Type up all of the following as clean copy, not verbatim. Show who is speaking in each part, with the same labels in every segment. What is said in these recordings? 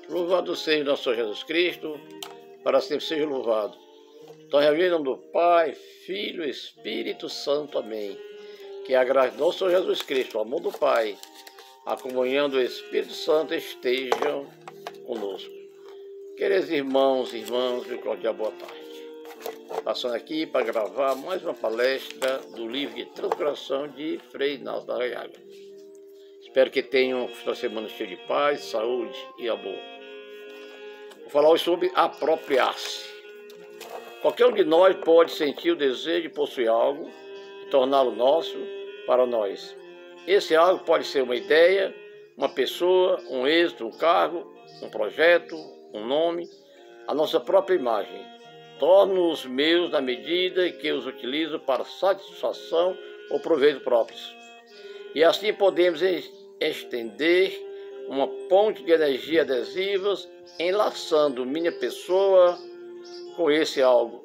Speaker 1: Louvado seja nosso Senhor Jesus Cristo, para sempre seja louvado. Então, reunido em nome do Pai, Filho e Espírito Santo. Amém. Que a graça do nosso Senhor Jesus Cristo, o amor do Pai, a comunhão do Espírito Santo estejam conosco. Queridos irmãos e irmãs, meu cordial boa tarde. Passando aqui para gravar mais uma palestra do livro de Transfiguração de Frei Inácio da Arriaga. Espero que tenham uma semana cheia de paz, saúde e amor. Vou falar hoje sobre apropriar-se. Qualquer um de nós pode sentir o desejo de possuir algo e torná-lo nosso para nós. Esse algo pode ser uma ideia, uma pessoa, um êxito, um cargo, um projeto, um nome, a nossa própria imagem. Torno-os meus na medida em que os utilizo para satisfação ou proveito próprios. E assim podemos estender uma ponte de energia adesivas, enlaçando minha pessoa com esse algo.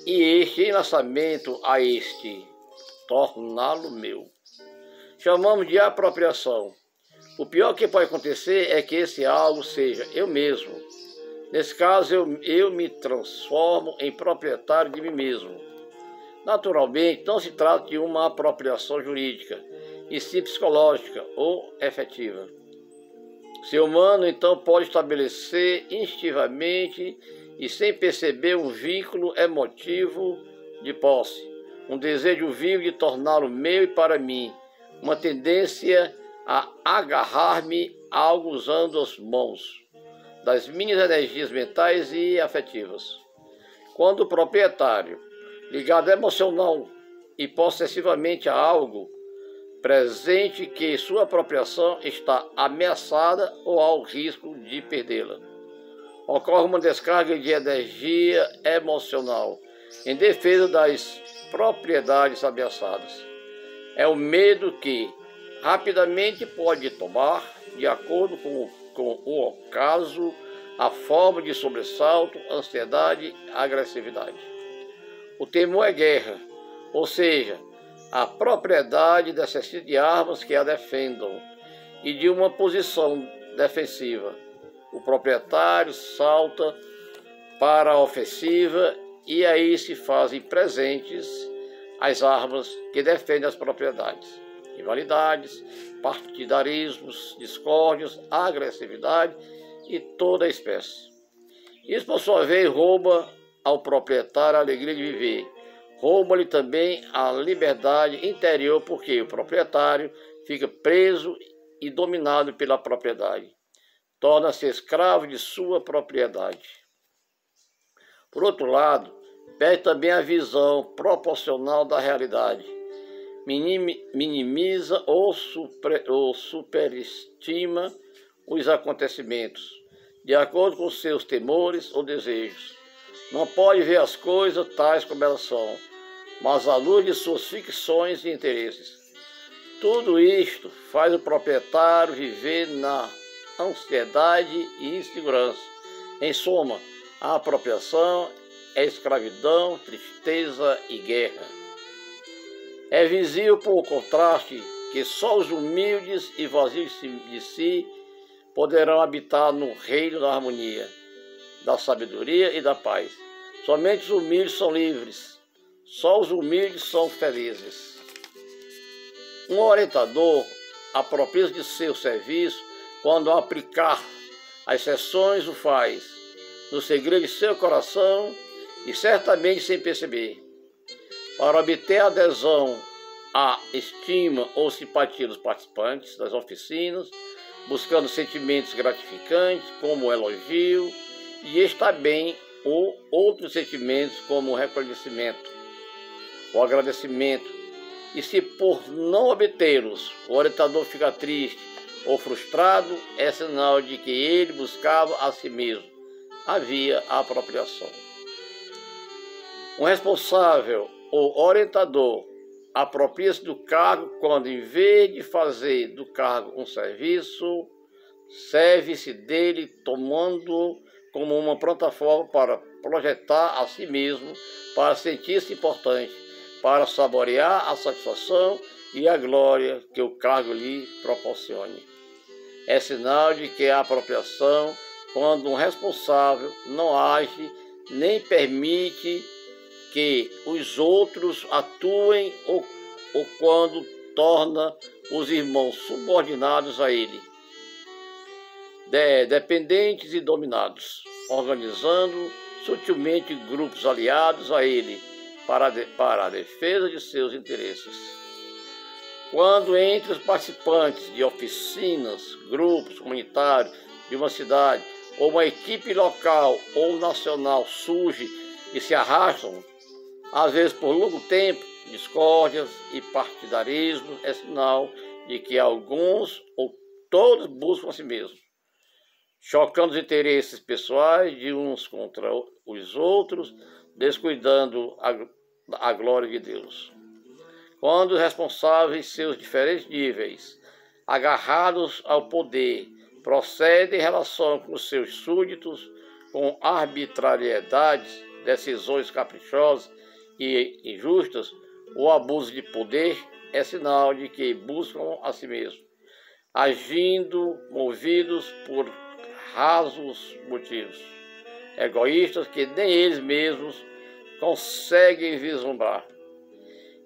Speaker 1: E este enlaçamento a este, torná-lo meu. Chamamos de apropriação. O pior que pode acontecer é que esse algo seja eu mesmo. Nesse caso, eu me transformo em proprietário de mim mesmo. Naturalmente, não se trata de uma apropriação jurídica, e sim psicológica ou efetiva. O ser humano, então, pode estabelecer instintivamente e sem perceber um vínculo emotivo de posse, um desejo vivo de torná-lo meu e para mim, uma tendência a agarrar-me a algo usando as mãos, das minhas energias mentais e afetivas. Quando o proprietário, ligado emocional e possessivamente a algo, presente que sua apropriação está ameaçada ou há o risco de perdê-la, ocorre uma descarga de energia emocional em defesa das propriedades ameaçadas. É o medo que rapidamente pode tomar, de acordo com o ocaso, a forma de sobressalto, ansiedade e agressividade. O temor é guerra, ou seja, a propriedade necessita de armas que a defendam e de uma posição defensiva. O proprietário salta para a ofensiva e aí se fazem presentes as armas que defendem as propriedades. Rivalidades, partidarismos, discórdias, agressividade e toda a espécie. Isso, por sua vez, rouba ao proprietário a alegria de viver. Rouba-lhe também a liberdade interior, porque o proprietário fica preso e dominado pela propriedade. Torna-se escravo de sua propriedade. Por outro lado, perde também a visão proporcional da realidade. Minimiza ou superestima os acontecimentos, de acordo com seus temores ou desejos. Não pode ver as coisas tais como elas são, mas à luz de suas ficções e interesses. Tudo isto faz o proprietário viver na ansiedade e insegurança. Em suma, a apropriação é escravidão, tristeza e guerra. É visível por contraste que só os humildes e vazios de si poderão habitar no reino da harmonia, da sabedoria e da paz. Somente os humildes são livres, só os humildes são felizes. Um orientador apropria-se de seu serviço quando, ao aplicar as sessões, o faz no segredo de seu coração e certamente sem perceber. Para obter a adesão, a estima ou simpatia dos participantes das oficinas, buscando sentimentos gratificantes como o elogio e está bem ou outros sentimentos como o reconhecimento, o agradecimento. E se por não obtê-los o orientador fica triste ou frustrado, é sinal de que ele buscava a si mesmo. Havia a apropriação. Um responsável ou orientador apropria-se do cargo quando, em vez de fazer do cargo um serviço, serve-se dele tomando como uma plataforma para projetar a si mesmo, para sentir-se importante, para saborear a satisfação e a glória que o cargo lhe proporcione. é sinal de que há apropriação quando um responsável não age nem permite que os outros atuem ou quando torna os irmãos subordinados a ele, dependentes e dominados, organizando sutilmente grupos aliados a ele para a defesa de seus interesses. Quando entre os participantes de oficinas, grupos comunitários de uma cidade ou uma equipe local ou nacional surge e se arrastam, às vezes por longo tempo, discórdias e partidarismo, é sinal de que alguns ou todos buscam a si mesmos, chocando os interesses pessoais de uns contra os outros, descuidando a glória de Deus. Quando os responsáveis, seus diferentes níveis, agarrados ao poder, procedem em relação com os seus súditos com arbitrariedade, decisões caprichosas e injustas, o abuso de poder é sinal de que buscam a si mesmos, agindo movidos por rasos motivos, egoístas que nem eles mesmos conseguem vislumbrar.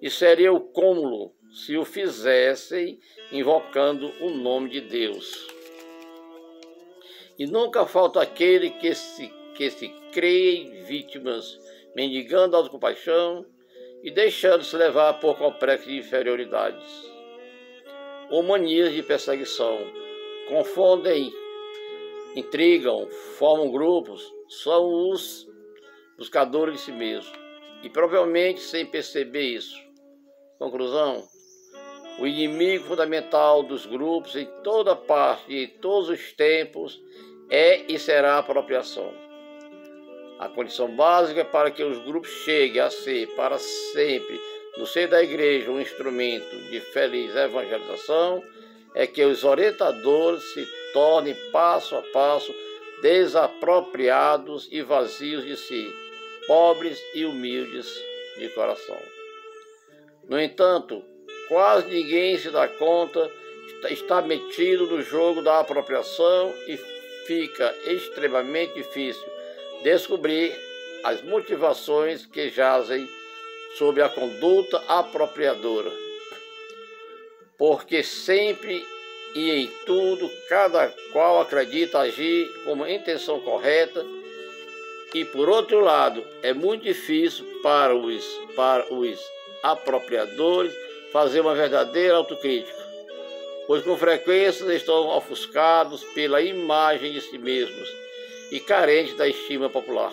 Speaker 1: E seria o cúmulo se o fizessem invocando o nome de Deus. E nunca falta aquele que se crê vítimas, mendigando a compaixão e deixando-se levar por complexos de inferioridades ou manias de perseguição. Confundem, intrigam, formam grupos, são os buscadores de si mesmos e provavelmente sem perceber isso. Conclusão: o inimigo fundamental dos grupos em toda parte e em todos os tempos é e será a apropriação. A condição básica para que os grupos cheguem a ser para sempre no seio da igreja um instrumento de feliz evangelização é que os orientadores se tornem passo a passo desapropriados e vazios de si, pobres e humildes de coração. No entanto, quase ninguém se dá conta, está metido no jogo da apropriação e fica extremamente difícil descobrir as motivações que jazem sob a conduta apropriadora. Porque sempre e em tudo, cada qual acredita agir com uma intenção correta e, por outro lado, é muito difícil para os apropriadores fazer uma verdadeira autocrítica, pois com frequência estão ofuscados pela imagem de si mesmos e carentes da estima popular.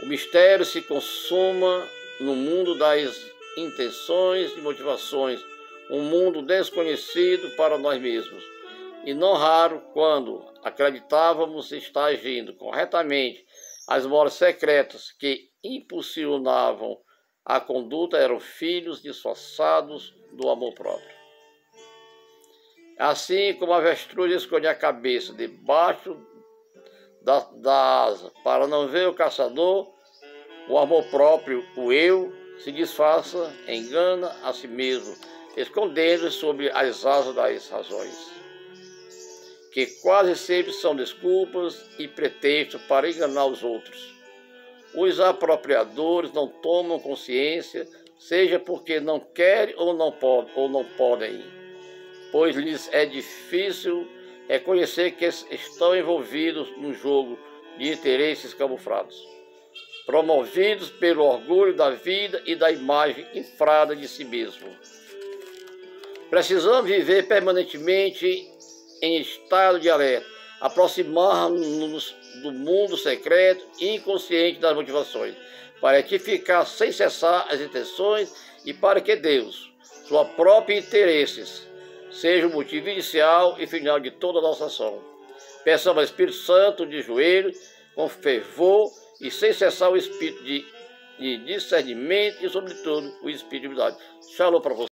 Speaker 1: O mistério se consuma no mundo das intenções e motivações, um mundo desconhecido para nós mesmos, e não raro, quando acreditávamos estar agindo corretamente, as moras secretas que impulsionavam a conduta eram filhos disfarçados do amor próprio. Assim como a avestruz esconde a cabeça debaixo da asa para não ver o caçador, o amor próprio, o eu, se disfarça, engana a si mesmo, escondendo-se sob as asas das razões, que quase sempre são desculpas e pretextos para enganar os outros. Os apropriadores não tomam consciência, seja porque não querem ou não podem, pois lhes é difícil reconhecer que estão envolvidos num jogo de interesses camuflados, promovidos pelo orgulho da vida e da imagem inflada de si mesmo. Precisamos viver permanentemente em estado de alerta, aproximar-nos do mundo secreto e inconsciente das motivações, para retificar sem cessar as intenções e para que Deus, seus próprios interesses, seja o motivo inicial e final de toda a nossa ação. Peçamos ao Espírito Santo de joelhos, com fervor e sem cessar o espírito de discernimento e, sobretudo, o espírito de humildade. Shalom para você.